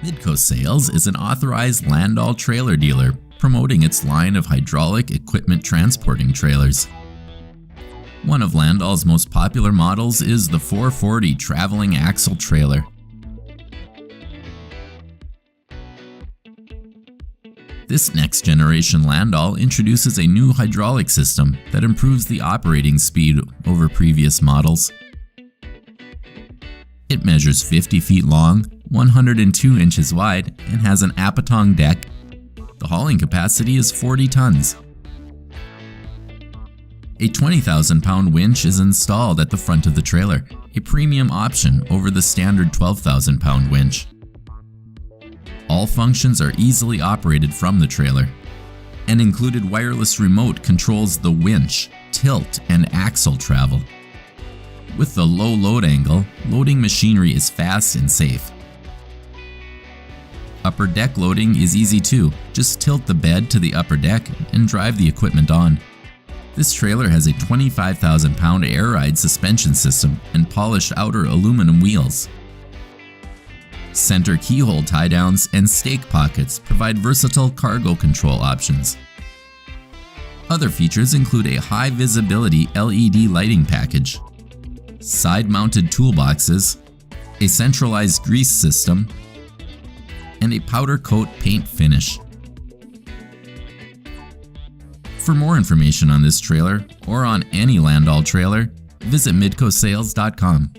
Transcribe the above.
Midco Sales is an authorized Landoll trailer dealer promoting its line of hydraulic equipment transporting trailers. One of Landoll's most popular models is the 440 traveling axle trailer. This Next Generation Landoll introduces a new hydraulic system that improves the operating speed over previous models. It measures 50 feet long, 102 inches wide, and has an apatong deck. The hauling capacity is 40 tons. A 20,000-pound winch is installed at the front of the trailer, a premium option over the standard 12,000-pound winch. All functions are easily operated from the trailer. An included wireless remote controls the winch, tilt, and axle travel. With the low load angle, loading machinery is fast and safe. Upper deck loading is easy too. Just tilt the bed to the upper deck and drive the equipment on. This trailer has a 25,000-pound air ride suspension system and polished outer aluminum wheels. Center keyhole tie-downs and stake pockets provide versatile cargo control options. Other features include a high-visibility LED lighting package, side-mounted toolboxes, a centralized grease system, and a powder coat paint finish. For more information on this trailer or on any Landoll trailer, visit midcosales.com.